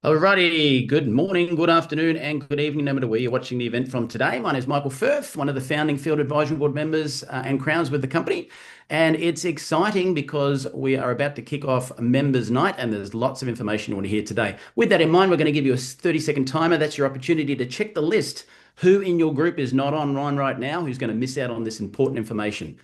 Alrighty, good morning, good afternoon, and good evening, no matter where you're watching the event from today. My name is Michael Firth, one of the founding Field Advisory Board members and crowns with the company. And it's exciting because we are about to kick off Members Night, and there's lots of information you want to hear today. With that in mind, we're going to give you a 30-second timer. That's your opportunity to check the list. Who in your group is not online right now, who's going to miss out on this important information?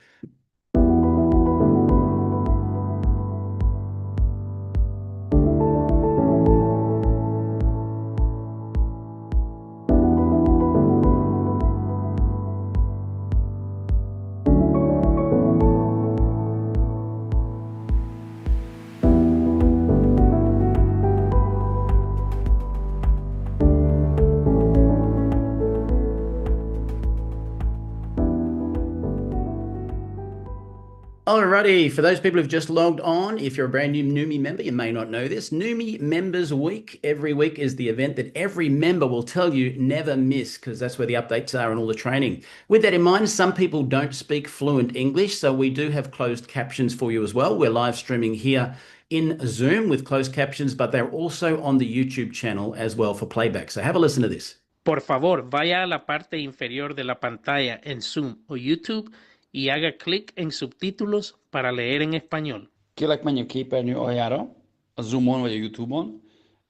Alrighty, for those people who've just logged on, if you're a brand new Neumi member, you may not know this. Neumi Members Week, every week is the event that every member will tell you never miss, because that's where the updates are and all the training. With that in mind, some people don't speak fluent English, so we do have closed captions for you as well. We're live streaming here in Zoom with closed captions, but they're also on the YouTube channel as well for playback. So have a listen to this. Por favor, vaya a la parte inferior de la pantalla en Zoom o YouTube y haga clic en subtítulos para leer en español. Kérlek, menj a képernyő aljára, a Zoomon vagy a YouTube-on,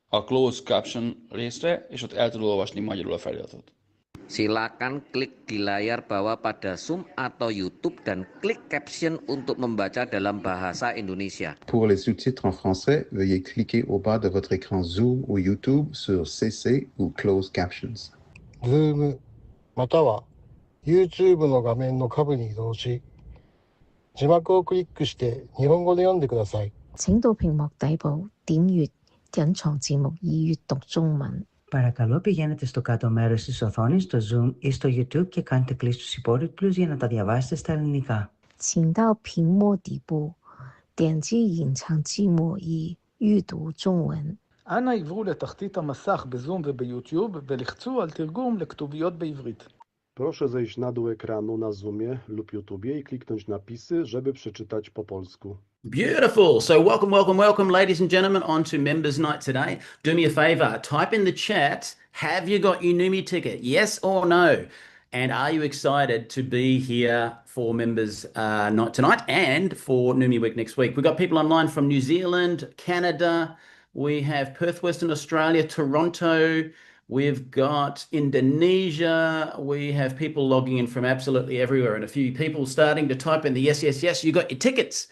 a Closed Caption részre, és ott el tud olvasni magyarul a feliratot. Silakan klik di layar bawah pada Zoom atau YouTube dan klik caption untuk membaca dalam bahasa Indonesia. Pour les sous-titres en français, veuillez cliquer au bas de votre écran Zoom ou YouTube sur CC ou Closed Captions. Zoom または YouTube の画面の下部に移動し、字幕をクリックして日本語で読んでください。請到屏幕底部點閱隱藏字幕以閱讀中文。Παρακαλώ πηγαίνετε στο κάτω μέρος της οθόνης, στο Zoom ή στο YouTube και κάντε κλικ στους υπότιτλους για να τα διαβάσετε στα ελληνικά. 請到屏幕底部點擊隱藏字幕以閱讀中文. אנא עברו לתחתית המסך בזום וביוטיוב ולחצו על תרגום לכתוביות בעברית. Proszę zejść na dół ekranu na Zoomie lub YouTubie i kliknąć napisy, żeby przeczytać po polsku. Beautiful. So welcome, ladies and gentlemen, on to Members Night today. Do me a favor, type in the chat, have you got your Neumi ticket? Yes or no? And are you excited to be here for Members Night tonight and for Neumi Week next week? We've got people online from New Zealand, Canada, we have Perth, Western Australia, Toronto, we've got Indonesia, we have people logging in from absolutely everywhere, and a few people starting to type in the yes, you got your tickets.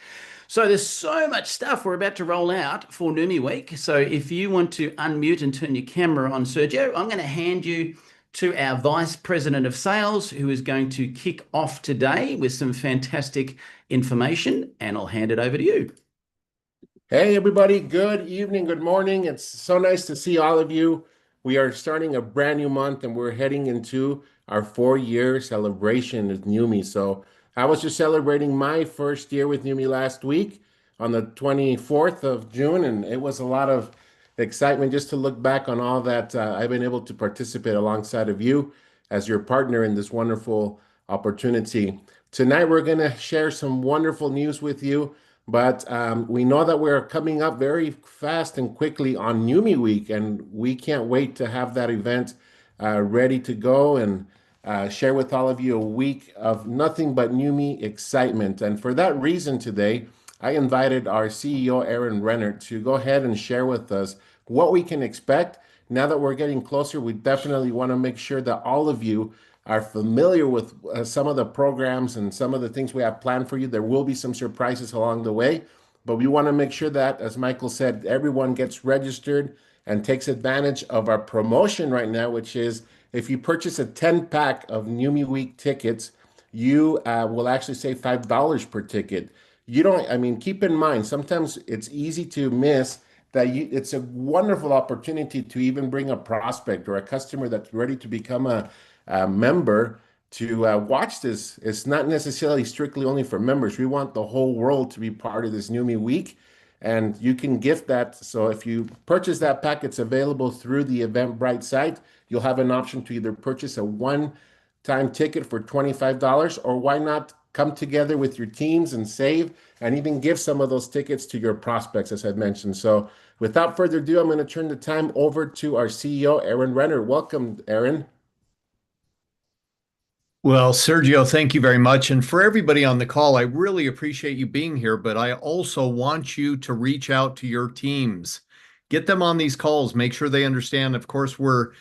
So there's so much stuff we're about to roll out for Neumi Week. So if you want to unmute and turn your camera on, Sergio, I'm going to hand you to our Vice President of Sales, who is going to kick off today with some fantastic information, and I'll hand it over to you. Hey, everybody. Good evening. Good morning. It's so nice to see all of you. We are starting a brand new month, and we're heading into our 4-year celebration with Neumi. So I was just celebrating my first year with Neumi last week on the 24th of June, and it was a lot of excitement just to look back on all that I've been able to participate alongside of you as your partner in this wonderful opportunity. Tonight, we're going to share some wonderful news with you, but we know that we're coming up very fast and quickly on Neumi Week, and we can't wait to have that event ready to go and share with all of you a week of nothing but Neumi excitement. And for that reason today, I invited our CEO, Aaron Renner, to go ahead and share with us what we can expect. Now that we're getting closer, we definitely want to make sure that all of you are familiar with some of the programs and some of the things we have planned for you. There will be some surprises along the way, but we want to make sure that, as Michael said, everyone gets registered and takes advantage of our promotion right now, which is if you purchase a 10-pack of Neumi Week tickets, you will actually save $5 per ticket. Keep in mind, sometimes it's easy to miss that it's a wonderful opportunity to even bring a prospect or a customer that's ready to become a member to watch this. It's not necessarily strictly only for members. We want the whole world to be part of this Neumi Week, and you can gift that. So if you purchase that pack, it's available through the Eventbrite site. You'll have an option to either purchase a one-time ticket for $25, or why not come together with your teams and save, and even give some of those tickets to your prospects, as I mentioned. So without further ado, I'm going to turn the time over to our CEO, Aaron Renner. Welcome, Aaron. Well, Sergio, thank you very much. And for everybody on the call, I really appreciate you being here, but I also want you to reach out to your teams. Get them on these calls. Make sure they understand. Of course, we're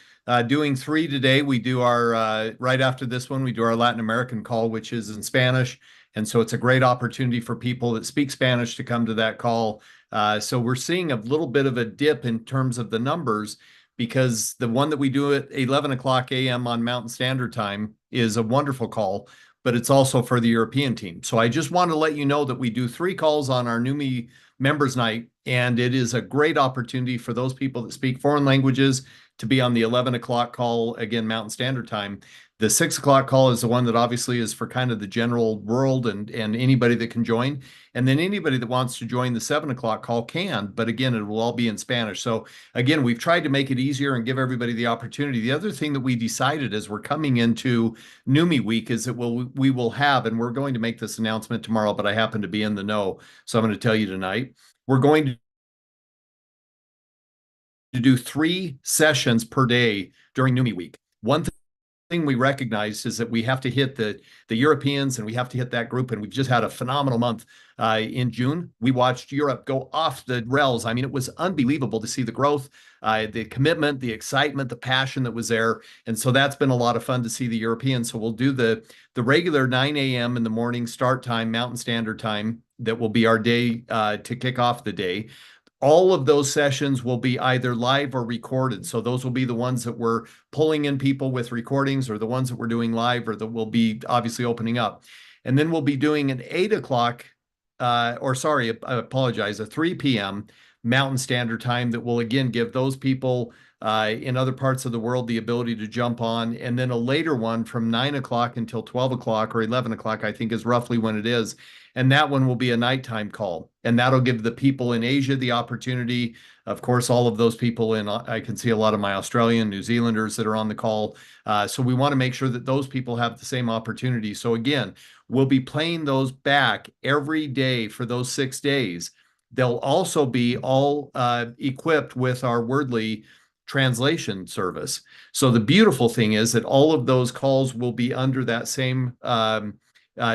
doing 3 today. We do our, right after this one, we do our Latin American call, which is in Spanish. And so it's a great opportunity for people that speak Spanish to come to that call. So we're seeing a little bit of a dip in terms of the numbers, because the one that we do at 11 o'clock a.m. on Mountain Standard Time is a wonderful call, but it's also for the European team. So I just want to let you know that we do 3 calls on our Neumi Members Night, and it is a great opportunity for those people that speak foreign languages to be on the 11 o'clock call, again, Mountain Standard Time. The 6 o'clock call is the one that obviously is for kind of the general world and anybody that can join. And then anybody that wants to join the 7 o'clock call can, but again, it will all be in Spanish. So again, we've tried to make it easier and give everybody the opportunity. The other thing that we decided as we're coming into Neumi week is that we will have, and we're going to make this announcement tomorrow, but I happen to be in the know, so I'm going to tell you tonight, we're going to do 3 sessions per day during Neumi week. One thing we recognized is that we have to hit the Europeans, and we have to hit that group, and we've just had a phenomenal month. In June, we watched Europe go off the rails. I mean, it was unbelievable to see the growth, the commitment, the excitement, the passion that was there. And so that's been a lot of fun to see the Europeans. So we'll do the regular 9 a.m. in the morning start time, Mountain Standard Time. That will be our day to kick off the day. All of those sessions will be either live or recorded. So those will be the ones that we're pulling in people with recordings, or the ones that we're doing live, or that will be obviously opening up. And then we'll be doing an 8 o'clock, I apologize, a 3 p.m. Mountain Standard Time that will again give those people in other parts of the world the ability to jump on. And then a later one from 9 o'clock until 12 o'clock or 11 o'clock, I think is roughly when it is. And that one will be a nighttime call. And that'll give the people in Asia the opportunity. Of course, all of those people I can see a lot of my Australian, New Zealanders that are on the call. So we want to make sure that those people have the same opportunity. So again, we'll be playing those back every day for those 6 days. They'll also be all equipped with our Wordly translation service. So the beautiful thing is that all of those calls will be under that same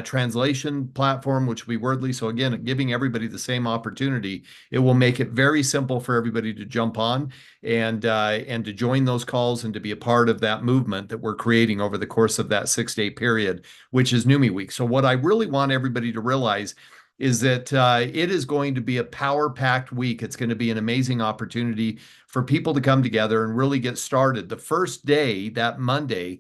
translation platform, which will be Wordly. So again, giving everybody the same opportunity. It will make it very simple for everybody to jump on and to join those calls and to be a part of that movement that we're creating over the course of that 6-day period, which is Neumi Week. So what I really want everybody to realize is that it is going to be a power-packed week. It's going to be an amazing opportunity for people to come together and really get started. The first day, that Monday,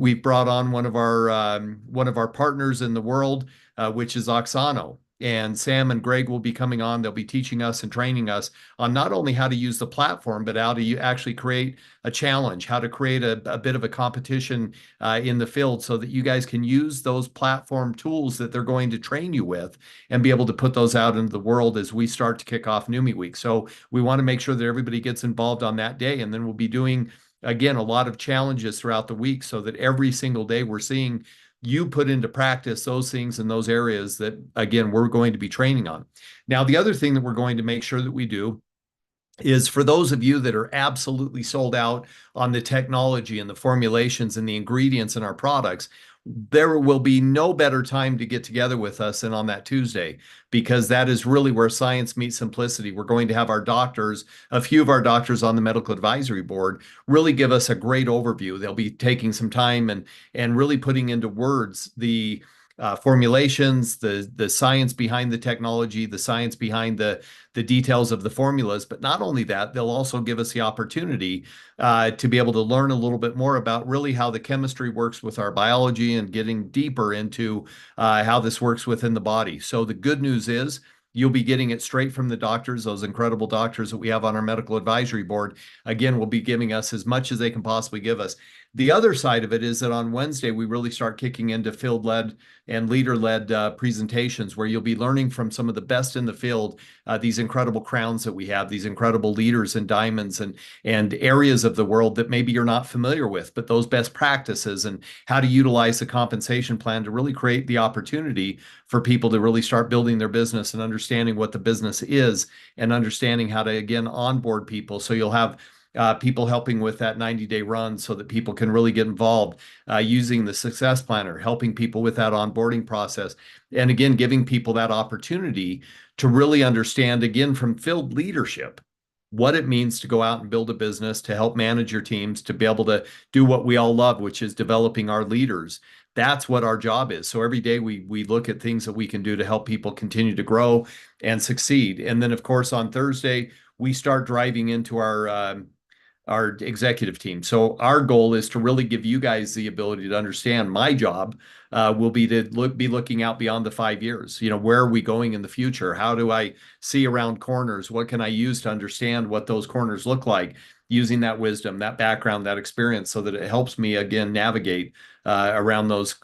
we've brought on one of our partners in the world, which is Oxano. And Sam and Greg will be coming on. They'll be teaching us and training us on not only how to use the platform, but how to actually create a challenge, how to create a bit of a competition in the field, so that you guys can use those platform tools that they're going to train you with and be able to put those out into the world as we start to kick off Neumi Week. So we want to make sure that everybody gets involved on that day. And then we'll be doing, again, a lot of challenges throughout the week, so that every single day we're seeing you put into practice those things in those areas that, again, we're going to be training on. Now, the other thing that we're going to make sure that we do is, for those of you that are absolutely sold out on the technology and the formulations and the ingredients in our products, there will be no better time to get together with us than on that Tuesday, because that is really where science meets simplicity. We're going to have our doctors, a few of our doctors on the medical advisory board, really give us a great overview. They'll be taking some time and really putting into words the formulations, the science behind the technology, the science behind the details of the formulas. But not only that, they'll also give us the opportunity to be able to learn a little bit more about really how the chemistry works with our biology, and getting deeper into how this works within the body. So the good news is, you'll be getting it straight from the doctors, those incredible doctors that we have on our medical advisory board. Again, will be giving us as much as they can possibly give us. The other side of it is that on Wednesday, we really start kicking into field-led and leader-led presentations where you'll be learning from some of the best in the field, these incredible crowns that we have, these incredible leaders and diamonds and areas of the world that maybe you're not familiar with, but those best practices and how to utilize the compensation plan to really create the opportunity for people to really start building their business and understanding what the business is and understanding how to, again, onboard people. So you'll have people helping with that 90-day run so that people can really get involved, using the success planner, helping people with that onboarding process. And again, giving people that opportunity to really understand, again, from field leadership, what it means to go out and build a business, to help manage your teams, to be able to do what we all love, which is developing our leaders. That's what our job is. So every day we look at things that we can do to help people continue to grow and succeed. And then, of course, on Thursday, we start driving into our executive team. So our goal is to really give you guys the ability to understand. My job will be to be looking out beyond the 5 years. You know, where are we going in the future? How do I see around corners? What can I use to understand what those corners look like? Using that wisdom, that background, that experience, so that it helps me again navigate around those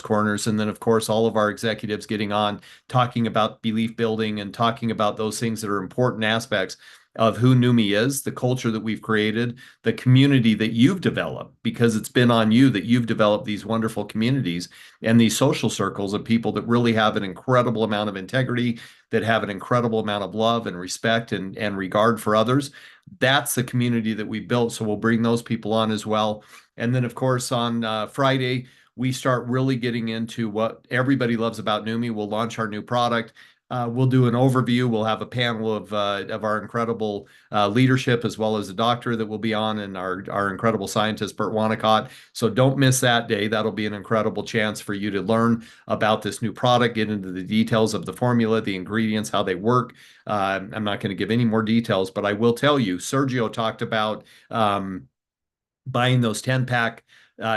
corners. And then, of course, all of our executives getting on, talking about belief building and talking about those things that are important aspects of who Neumi is, the culture that we've created, the community that you've developed, because it's been on you that you've developed these wonderful communities and these social circles of people that really have an incredible amount of integrity, that have an incredible amount of love and respect and regard for others. That's the community that we built. So we'll bring those people on as well. And then, of course, on Friday, we start really getting into what everybody loves about Neumi. We'll launch our new product. We'll do an overview. We'll have a panel of our incredible leadership, as well as a doctor that will be on, and our incredible scientist, Bert Wanacott. So don't miss that day. That'll be an incredible chance for you to learn about this new product, get into the details of the formula, the ingredients, how they work. I'm not going to give any more details, but I will tell you, Sergio talked about buying those 10-pack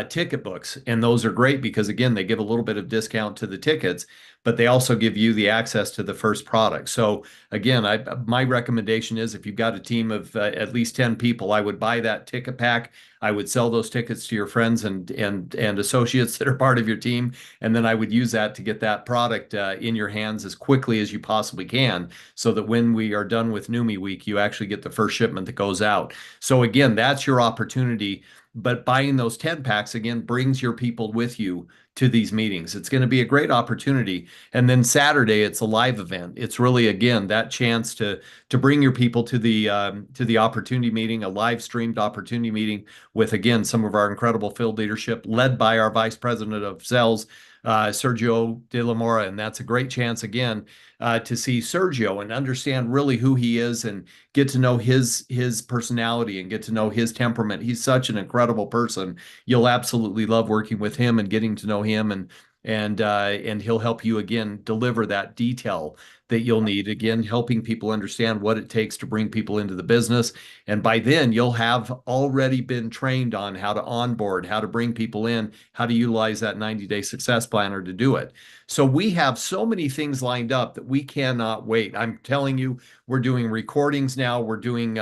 ticket books. And those are great because, again, they give a little bit of discount to the tickets, but they also give you the access to the first product. So again, my recommendation is, if you've got a team of at least 10 people, I would buy that ticket pack. I would sell those tickets to your friends and associates that are part of your team. And then I would use that to get that product in your hands as quickly as you possibly can, so that when we are done with Neumi Week, you actually get the first shipment that goes out. So again, that's your opportunity. But buying those 10 packs, again, brings your people with you to these meetings. It's going to be a great opportunity. And then Saturday, it's a live event. It's really, again, that chance to bring your people to the opportunity meeting, a live streamed opportunity meeting with, again, some of our incredible field leadership, led by our Vice President of Sales, Sergio de la Mora. And that's a great chance, again, to see Sergio and understand really who he is, and get to know his personality and get to know his temperament. He's such an incredible person. You'll absolutely love working with him and getting to know him, and he'll help you, again, deliver that detail that you'll need, again, helping people understand what it takes to bring people into the business. And by then, you'll have already been trained on how to onboard, how to bring people in, how to utilize that 90-day success planner to do it. So we have so many things lined up that we cannot wait. I'm telling you, we're doing recordings now. We're doing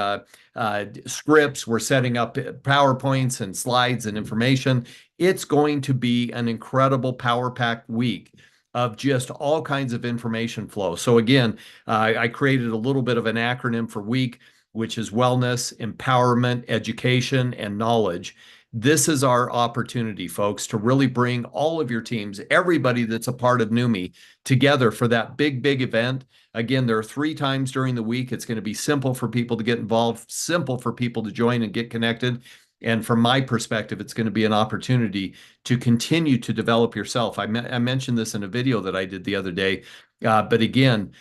scripts. We're setting up PowerPoints and slides and information. It's going to be an incredible power-packed week of just all kinds of information flow. So again, I created a little bit of an acronym for WEEK, which is wellness, empowerment, education, and knowledge. This is our opportunity, folks, to really bring all of your teams, everybody that's a part of Neumi, together for that big, big event. Again, there are 3 times during the week. It's going to be simple for people to get involved, simple for people to join and get connected. And from my perspective, it's going to be an opportunity to continue to develop yourself. I mentioned this in a video that I did the other day. But again,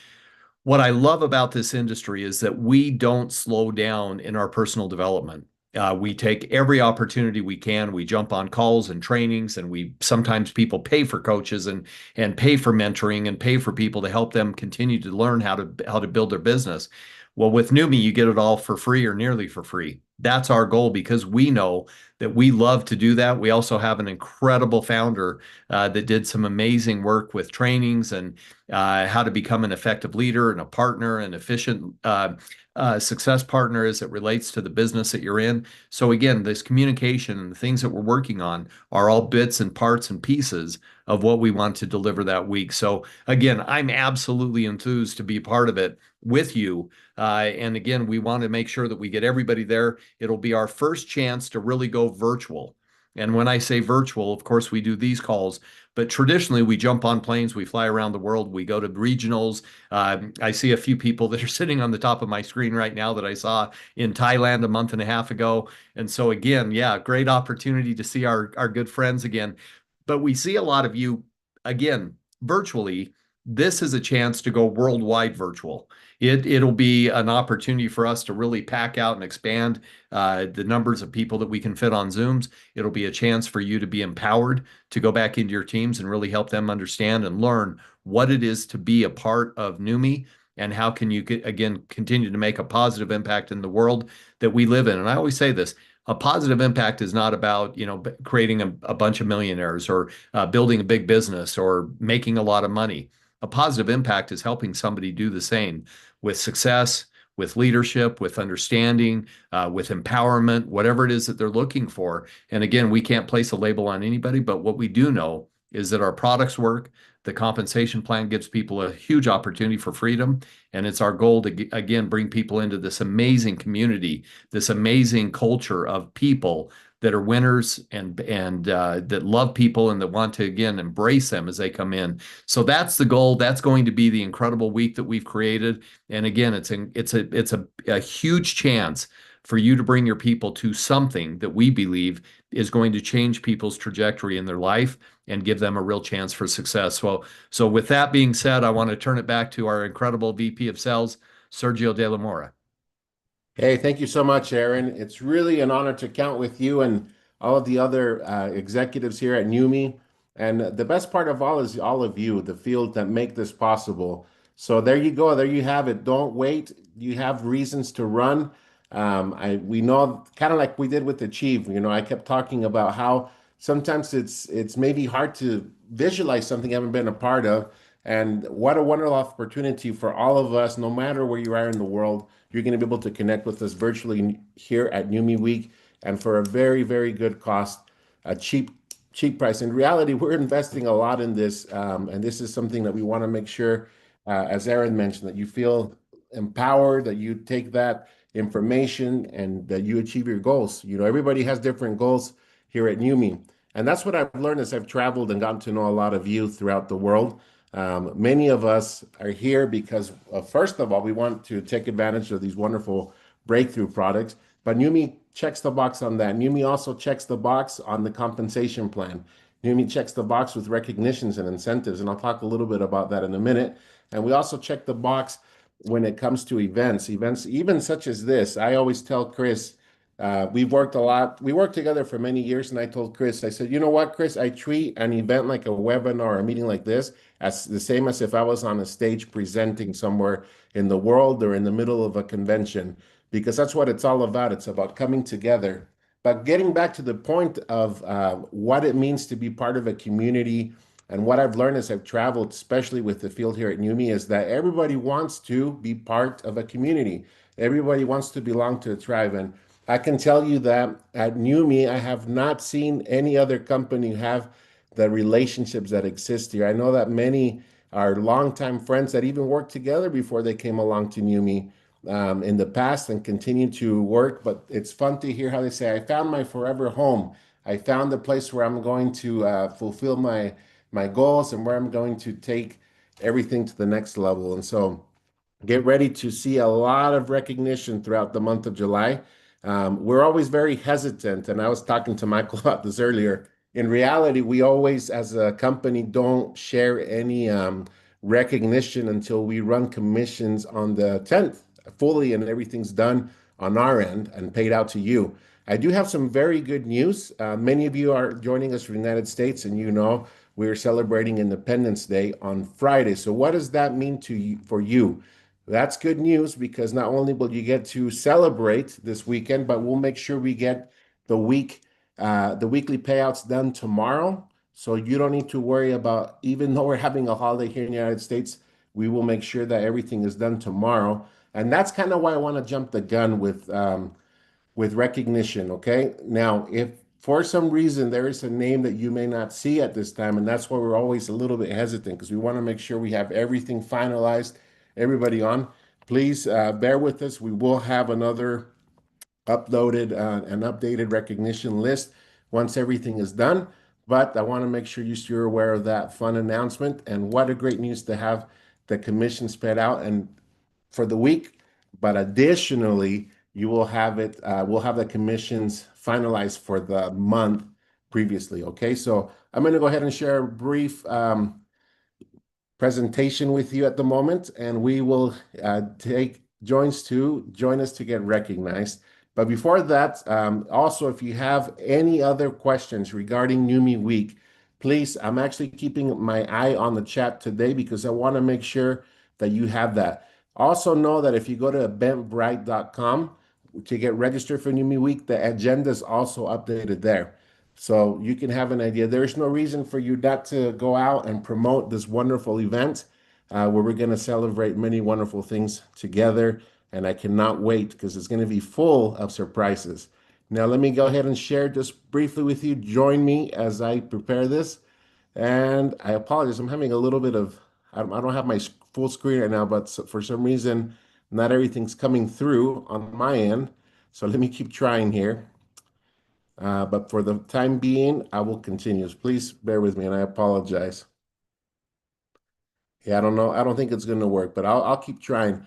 what I love about this industry is that we don't slow down in our personal development. We take every opportunity we can. We jump on calls and trainings, and sometimes people pay for coaches and pay for mentoring and pay for people to help them continue to learn how to build their business. Well, with Neumi, you get it all for free or nearly for free. That's our goal because we know that we love to do that. We also have an incredible founder that did some amazing work with trainings and how to become an effective leader and a partner and efficient success partner as it relates to the business that you're in. So again, this communication and the things that we're working on are all bits and parts and pieces of what we want to deliver that week. So again, I'm absolutely enthused to be part of it with you. And again, we want to make sure that we get everybody there. It'll be our first chance to really go virtual. And when I say virtual, of course, we do these calls, but traditionally we jump on planes, we fly around the world, we go to regionals. I see a few people that are sitting on the top of my screen right now that I saw in Thailand a month and a half ago. And so again, yeah, great opportunity to see our good friends again. But we see a lot of you again virtually. This is a chance to go worldwide virtual. It'll be an opportunity for us to really pack out and expand the numbers of people that we can fit on Zooms. It'll be a chance for you to be empowered to go back into your teams and really help them understand and learn what it is to be a part of Neumi and how can you, again, continue to make a positive impact in the world that we live in. And I always say this, a positive impact is not about, creating a bunch of millionaires or building a big business or making a lot of money. A positive impact is helping somebody do the same with success, with leadership, with understanding, with empowerment, whatever it is that they're looking for. And again, we can't place a label on anybody, but what we do know is that our products work. The compensation plan gives people a huge opportunity for freedom. And it's our goal to, again, bring people into this amazing community, this amazing culture of people that are winners and that love people and that want to, again, embrace them as they come in. So that's the goal. That's going to be the incredible week that we've created. And again, it's a huge chance for you to bring your people to something that we believe is going to change people's trajectory in their life and give them a real chance for success. So with that being said, I want to turn it back to our incredible VP of Sales, Sergio De La Mora. Hey, thank you so much, Aaron. It's really an honor to count with you and all of the other executives here at Neumi. And the best part of all is all of you, the field that make this possible. So there you go. There you have it. Don't wait. You have reasons to run. We know, kind of like we did with Achieve. I kept talking about how sometimes it's maybe hard to visualize something you haven't been a part of. And what a wonderful opportunity for all of us, no matter where you are in the world. You're going to be able to connect with us virtually here at Neumi Week and for a very, very good cost, a cheap price. In reality, we're investing a lot in this, and this is something that we want to make sure, as Aaron mentioned, that you feel empowered, that you take that information and that you achieve your goals. Everybody has different goals here at Neumi. And that's what I've learned as I've traveled and gotten to know a lot of you throughout the world. Many of us are here because, first of all, we want to take advantage of these wonderful breakthrough products. But Neumi checks the box on that. Neumi also checks the box on the compensation plan. Neumi checks the box with recognitions and incentives, and I'll talk a little bit about that in a minute. And we also check the box when it comes to events even such as this. I always tell Chris, we've worked a lot. We worked together for many years, and I told Chris, I said, you know what, Chris, I treat an event like a webinar or a meeting like this as the same as if I was on a stage presenting somewhere in the world or in the middle of a convention, because that's what it's all about. It's about coming together. But getting back to the point of what it means to be part of a community, and what I've learned as I've traveled, especially with the field here at Neumi, is that everybody wants to be part of a community. Everybody wants to belong to a tribe. And I can tell you that at Neumi, I have not seen any other company have the relationships that exist here. I know that many are longtime friends that even worked together before they came along to Neumi in the past and continue to work. But it's fun to hear how they say, I found my forever home. I found the place where I'm going to fulfill my goals and where I'm going to take everything to the next level. And so get ready to see a lot of recognition throughout the month of July. We're always very hesitant, and I was talking to Michael about this earlier. In reality, we always, as a company, don't share any recognition until we run commissions on the 10th fully, and everything's done on our end and paid out to you. I do have some very good news. Many of you are joining us from the United States, and we're celebrating Independence Day on Friday. So what does that mean for you? That's good news because not only will you get to celebrate this weekend, but we'll make sure we get the weekly payouts done tomorrow. So you don't need to worry about, even though we're having a holiday here in the United States, we will make sure that everything is done tomorrow. And that's kind of why I want to jump the gun with recognition, okay? Now, if for some reason there is a name that you may not see at this time, and that's why we're always a little bit hesitant because we want to make sure we have everything finalized, everybody on, please bear with us. We will have another uploaded and updated recognition list once everything is done. But I want to make sure you're aware of that fun announcement. And what a great news to have the commission spread out and for the week. But additionally, you will have it, we'll have the commissions finalized for the month previously. Okay, so I'm going to go ahead and share a brief presentation with you at the moment, and we will join us to get recognized. But before that, also, if you have any other questions regarding Neumi Week, please, I'm actually keeping my eye on the chat today because I want to make sure that you have that. Also know that if you go to eventbrite.com to get registered for Neumi Week, the agenda is also updated there. So you can have an idea. There's no reason for you not to go out and promote this wonderful event where we're going to celebrate many wonderful things together. And I cannot wait because it's going to be full of surprises. Now, let me go ahead and share just briefly with you. Join me as I prepare this. And I apologize. I'm having a little bit of, I don't have my full screen right now, but for some reason, not everything's coming through on my end. So let me keep trying here. But for the time being, I will continue. Please bear with me, and I apologize. Yeah, I don't know. I don't think it's going to work, but I'll keep trying.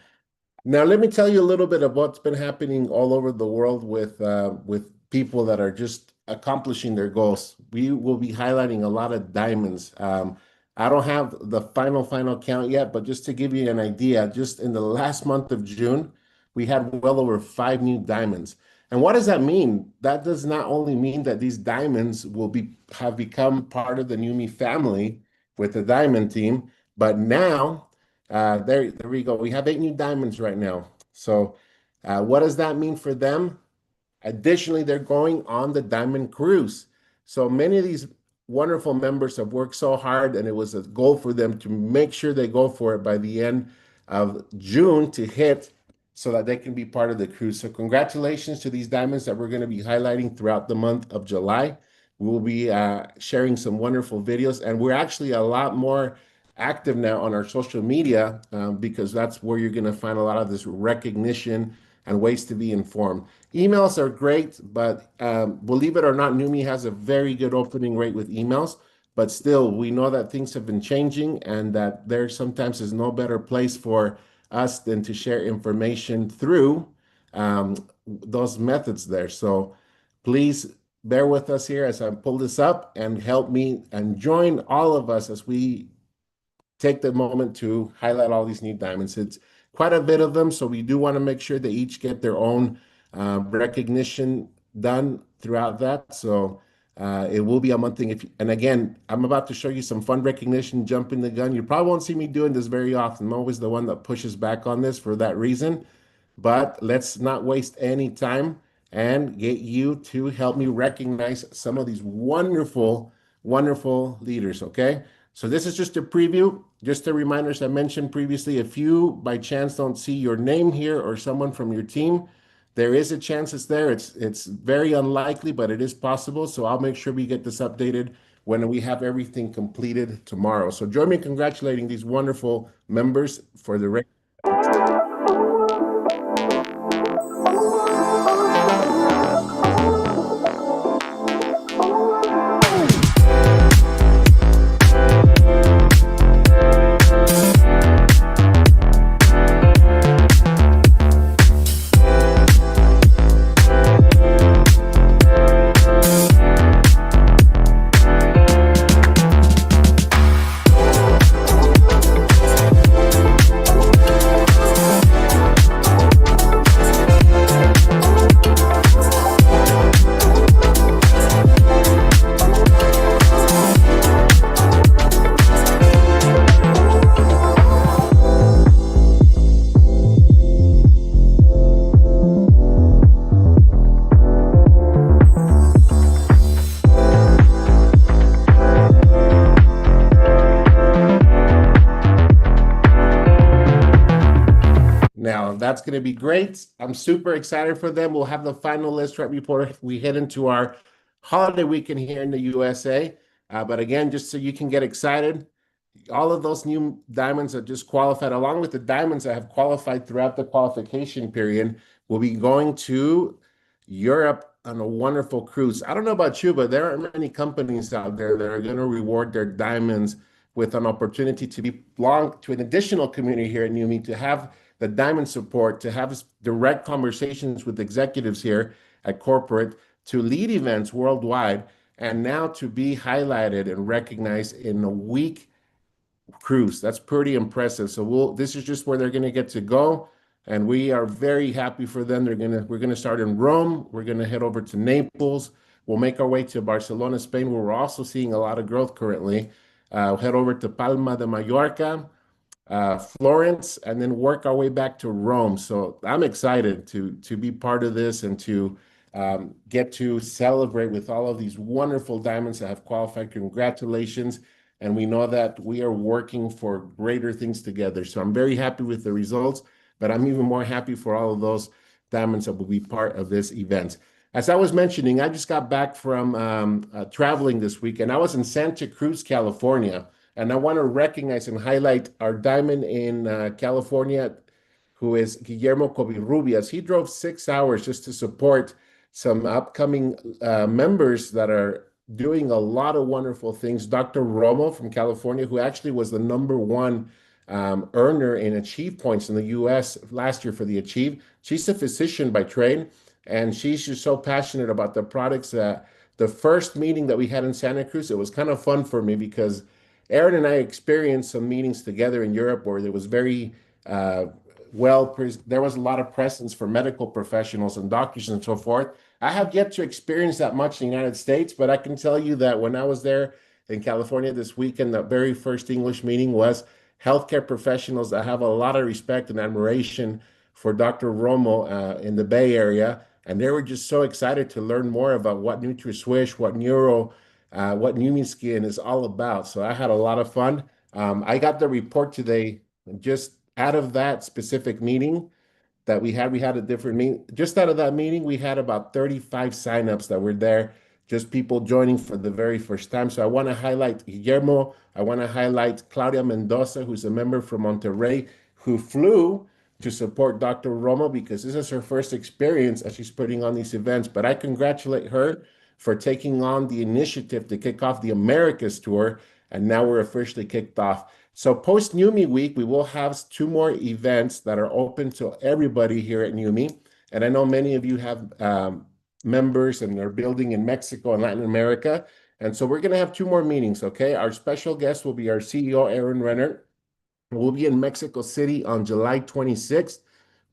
Now, let me tell you a little bit of what's been happening all over the world with people that are just accomplishing their goals. We will be highlighting a lot of diamonds. I don't have the final count yet, but just to give you an idea, just in the last month of June, we had well over 5 new diamonds. And what does that mean? That does not only mean that these diamonds will have become part of the Neumi family with the diamond team, but now, there we go. We have 8 new diamonds right now. So what does that mean for them? Additionally, they're going on the diamond cruise. So many of these wonderful members have worked so hard, and it was a goal for them to make sure they go for it by the end of June to hit so that they can be part of the cruise. So congratulations to these diamonds that we're going to be highlighting throughout the month of July. We will be sharing some wonderful videos, and we're actually a lot more active now on our social media because that's where you're going to find a lot of this recognition and ways to be informed. Emails are great, but believe it or not, Neumi has a very good opening rate with emails, but still, we know that things have been changing and that there sometimes is no better place for us than to share information through those methods there. So please bear with us here as I pull this up and help me and join all of us as we take the moment to highlight all these new diamonds. It's quite a bit of them, so we do want to make sure they each get their own recognition done throughout that. So it will be a month thing. And again, I'm about to show you some fun recognition, jumping the gun. You probably won't see me doing this very often. I'm always the one that pushes back on this for that reason. But let's not waste any time and get you to help me recognize some of these wonderful, wonderful leaders, okay? So this is just a preview, just a reminder, as I mentioned previously, if you by chance don't see your name here or someone from your team, there is a chance it's there. It's very unlikely, but it is possible. So I'll make sure we get this updated when we have everything completed tomorrow. So join me in congratulating these wonderful members for the that's going to be great. I'm super excited for them. We'll have the final list right before we head into our holiday weekend here in the USA. But again, just so you can get excited, all of those new diamonds that just qualified, along with the diamonds that have qualified throughout the qualification period, will be going to Europe on a wonderful cruise. I don't know about you, but there aren't many companies out there that are going to reward their diamonds with an opportunity to belong to an additional community here at Neumi, to have the diamond support, to have direct conversations with executives here at corporate, to lead events worldwide, and now to be highlighted and recognized in a week cruise. That's pretty impressive. So this is just where they're going to get to go, and we are very happy for them. We're going to start in Rome. We're going to head over to Naples. We'll make our way to Barcelona, Spain, where we're also seeing a lot of growth currently. Head over to Palma de Mallorca, Florence, and then work our way back to Rome. So I'm excited to be part of this and to get to celebrate with all of these wonderful diamonds that have qualified. Congratulations. And we know that we are working for greater things together. So I'm very happy with the results, but I'm even more happy for all of those diamonds that will be part of this event. As I was mentioning, I just got back from traveling this week, and I was in Santa Cruz, California. And I want to recognize and highlight our diamond in California, who is Guillermo Covarrubias. He drove 6 hours just to support some upcoming members that are doing a lot of wonderful things. Dr. Romo from California, who actually was the #1 earner in Achieve points in the US last year for the Achieve. She's a physician by trade, and she's just so passionate about the products. The first meeting that we had in Santa Cruz, it was kind of fun for me because Aaron and I experienced some meetings together in Europe where there was very there was a lot of presence for medical professionals and doctors and so forth. I have yet to experience that much in the United States, but I can tell you that when I was there in California this weekend, the very first English meeting was healthcare professionals. I have a lot of respect and admiration for Dr. Romo in the Bay Area, and they were just so excited to learn more about what NutriSwish, what Neumi Skin is all about. So I had a lot of fun. I got the report today just out of that specific meeting that we had a different meeting. Just out of that meeting, we had about 35 signups that were there, just people joining for the very first time. So I want to highlight Guillermo. I want to highlight Claudia Mendoza, who's a member from Monterrey, who flew to support Dr. Romo because this is her first experience as she's putting on these events. But I congratulate her for taking on the initiative to kick off the Americas tour, and now we're officially kicked off. So post Neumi week, we will have 2 more events that are open to everybody here at Neumi. And I know many of you have members and are building in Mexico and Latin America. And so we're going to have 2 more meetings, okay? Our special guest will be our CEO, Aaron Renner. We'll be in Mexico City on July 26th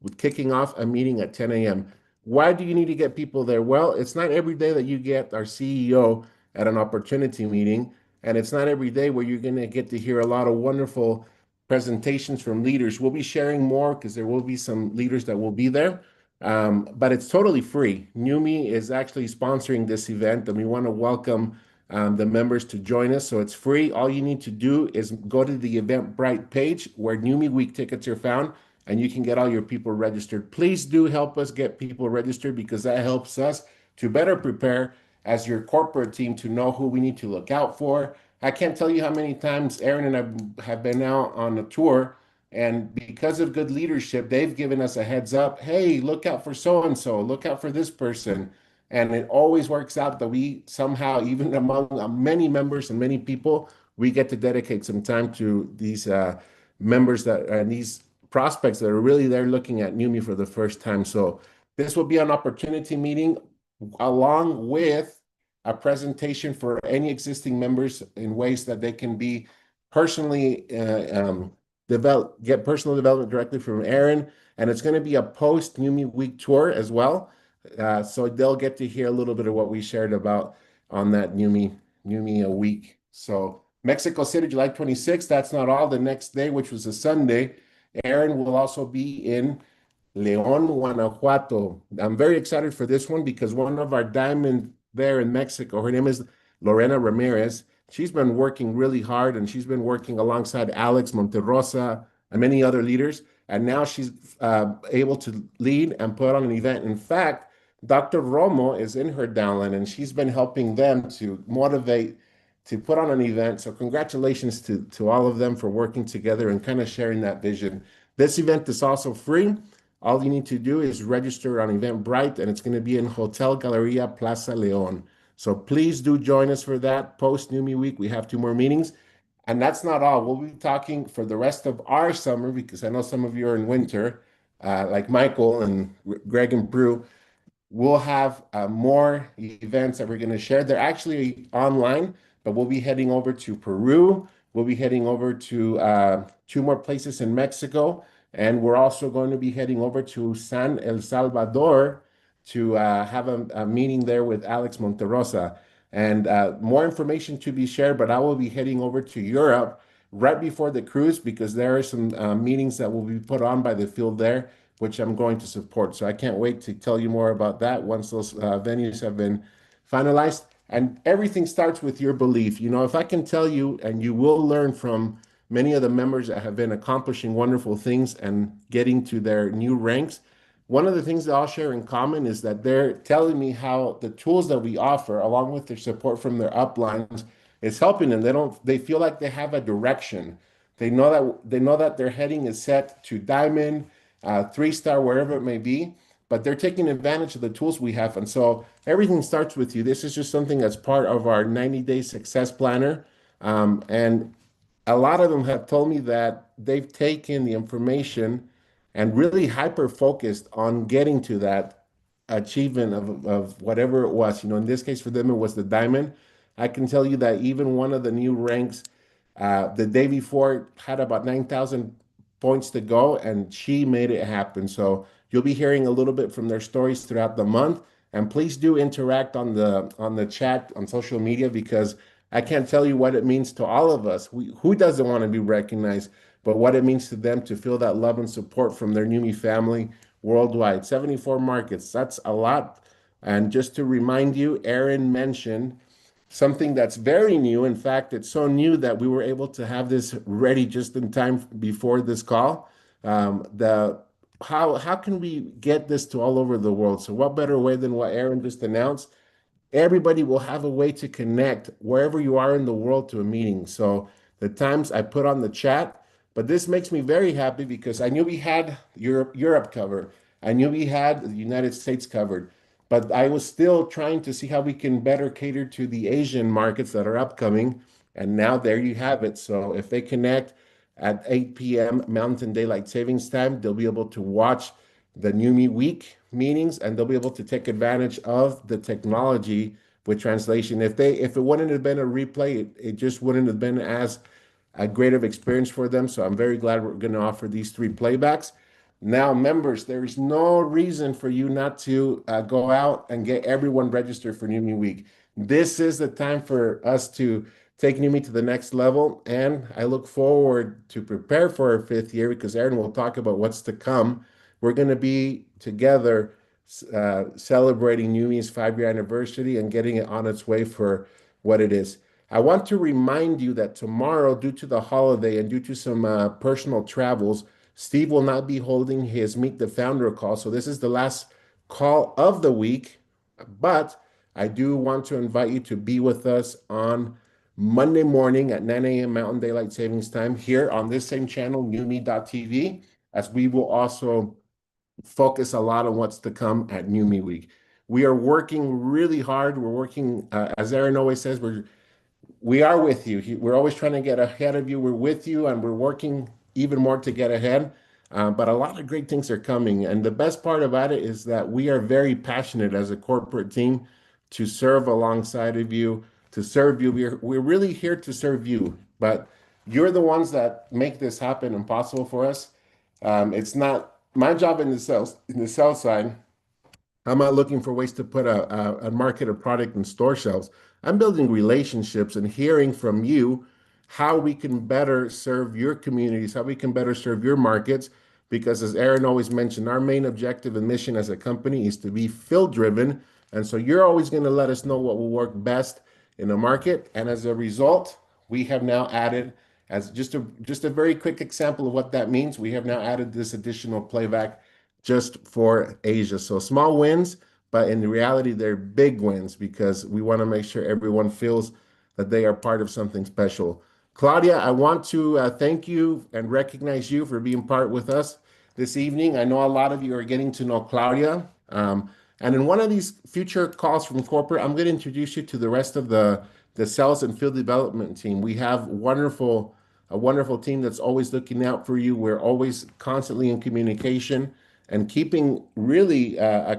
with kicking off a meeting at 10 a.m. Why do you need to get people there? Well, it's not every day that you get our CEO at an opportunity meeting. And it's not every day where you're going to get to hear a lot of wonderful presentations from leaders. We'll be sharing more because there will be some leaders that will be there, but it's totally free. Neumi is actually sponsoring this event, and we want to welcome the members to join us. So it's free. All you need to do is go to the Eventbrite page where Neumi Week tickets are found, and you can get all your people registered. Please do help us get people registered because that helps us to better prepare as your corporate team to know who we need to look out for. I can't tell you how many times Aaron and I have been out on a tour, and because of good leadership, they've given us a heads up. Hey, look out for so-and-so, look out for this person. And it always works out that we somehow, even among many members and many people, we get to dedicate some time to these members and these prospects that are really there looking at Neumi for the first time. So this will be an opportunity meeting along with a presentation for any existing members in ways that they can be personally get personal development directly from Aaron. And it's going to be a post Neumi Week tour as well. So they'll get to hear a little bit of what we shared about on that Neumi week. So Mexico City, July 26th. That's not all. The next day, which was a Sunday, Aaron will also be in León, Guanajuato. I'm very excited for this one because one of our diamond there in Mexico, her name is Lorena Ramirez. She's been working really hard, and she's been working alongside Alex Monterrosa and many other leaders. and now she's able to lead and put on an event. In fact, Dr. Romo is in her downline, and she's been helping them to motivate to put on an event. So congratulations to all of them for working together and kind of sharing that vision. This event is also free. All you need to do is register on Eventbrite, and it's going to be in Hotel Galleria Plaza Leon. So please do join us for that post Neumi week. We have 2 more meetings. And that's not all. We'll be talking for the rest of our summer, because I know some of you are in winter, like Michael and Greg and Prue. We'll have more events that we're going to share. They're actually online, but we'll be heading over to Peru. We'll be heading over to 2 more places in Mexico. And we're also going to be heading over to San El Salvador to have a meeting there with Alex Monterosa. And more information to be shared, but I will be heading over to Europe right before the cruise, because there are some meetings that will be put on by the field there, which I'm going to support. So I can't wait to tell you more about that once those venues have been finalized. And everything starts with your belief. You know, if I can tell you, and you will learn from many of the members that have been accomplishing wonderful things and getting to their new ranks, one of the things that I'll share in common is that they're telling me how the tools that we offer, along with their support from their uplines, is helping them. They feel like they have a direction. They know that their heading is set to diamond, 3-star, wherever it may be, but they're taking advantage of the tools we have. And so everything starts with you. This is just something that's part of our 90-day success planner. And a lot of them have told me that they've taken the information and really hyper focused on getting to that achievement of whatever it was. You know, in this case for them, it was the diamond. I can tell you that even one of the new ranks, the day before, had about 9,000 points to go, and she made it happen. So you'll be hearing a little bit from their stories throughout the month. And please do interact on the chat on social media, because I can't tell you what it means to all of us. Who doesn't want to be recognized? But what it means to them to feel that love and support from their Neumi family worldwide. 74 markets, that's a lot. And just to remind you, Aaron mentioned something that's very new. In fact, it's so new that we were able to have this ready just in time before this call. How can we get this to all over the world? So what better way than what Aaron just announced? Everybody will have a way to connect wherever you are in the world to a meeting. So the times I put on the chat, but this makes me very happy because I knew we had Europe covered. I knew we had the United States covered, but I was still trying to see how we can better cater to the Asian markets that are upcoming. And now there you have it. So if they connect at 8 p.m. Mountain Daylight Savings Time, they'll be able to watch the Neumi Week meetings, and they'll be able to take advantage of the technology with translation. If it wouldn't have been a replay, it just wouldn't have been as a great of experience for them. So I'm very glad we're going to offer these 3 playbacks. Now, members, there is no reason for you not to go out and get everyone registered for Neumi Week. This is the time for us to take Neumi to the next level, and I look forward to prepare for our 5th year, because Aaron will talk about what's to come. We're going to be together celebrating Neumi's 5-year anniversary and getting it on its way for what it is. I want to remind you that tomorrow, due to the holiday and due to some personal travels, Steve will not be holding his Meet the Founder call. So this is the last call of the week, but I do want to invite you to be with us on Monday morning at 9 a.m. Mountain Daylight Savings Time here on this same channel, Neumi.tv, as we will also focus a lot on what's to come at Neumi Week. We are working really hard. We're working, as Aaron always says, we are with you. We're always trying to get ahead of you. We're with you, and we're working even more to get ahead. But a lot of great things are coming. And the best part about it is that we are very passionate as a corporate team to serve alongside of you, to serve you. We're really here to serve you, but you're the ones that make this happen and possible for us. It's not my job in the sales side. I'm not looking for ways to put a market or product in store shelves. I'm building relationships and hearing from you how we can better serve your communities, how we can better serve your markets. Because as Aaron always mentioned, our main objective and mission as a company is to be field driven. And so you're always going to let us know what will work best in the market. And as a result, we have now added As just a very quick example of what that means, we have now added this additional playback just for Asia. So small wins, but in reality, they're big wins because we want to make sure everyone feels that they are part of something special. Claudia, I want to thank you and recognize you for being part with us this evening. I know a lot of you are getting to know Claudia. And in one of these future calls from corporate, I'm going to introduce you to the rest of the sales and field development team. We have a wonderful team that's always looking out for you. We're always constantly in communication and keeping really a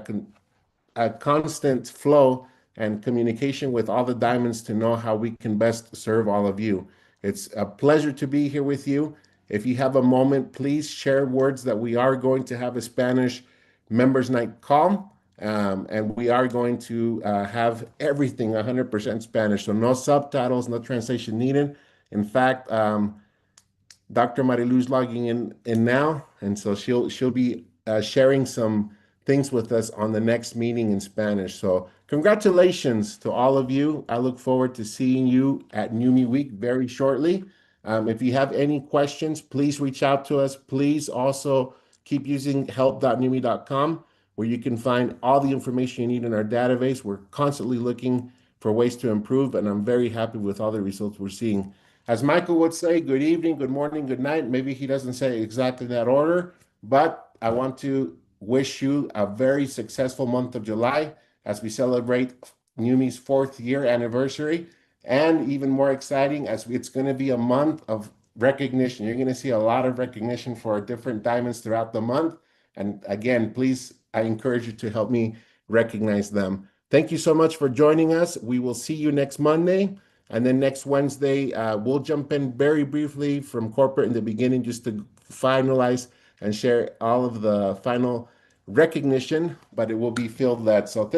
constant flow and communication with all the diamonds to know how we can best serve all of you. It's a pleasure to be here with you. If you have a moment, please share words that we are going to have a Spanish members night call. And we are going to have everything 100% Spanish. So no subtitles, no translation needed. In fact, Dr. Marilu's logging in now, and so she'll be sharing some things with us on the next meeting in Spanish. So congratulations to all of you. I look forward to seeing you at Neumi Week very shortly. If you have any questions, please reach out to us. Please also keep using help.neumi.com, where you can find all the information you need in our database. We're constantly looking for ways to improve, and I'm very happy with all the results we're seeing. As Michael would say, good evening, good morning, good night. Maybe he doesn't say exactly that order, but I want to wish you a very successful month of July as we celebrate Neumi's 4th year anniversary. And even more exciting, it's going to be a month of recognition. You're going to see a lot of recognition for our different diamonds throughout the month. And again, please, I encourage you to help me recognize them. Thank you so much for joining us. We will see you next Monday. And then next Wednesday, we'll jump in very briefly from corporate in the beginning just to finalize and share all of the final recognition, but it will be field led. So thank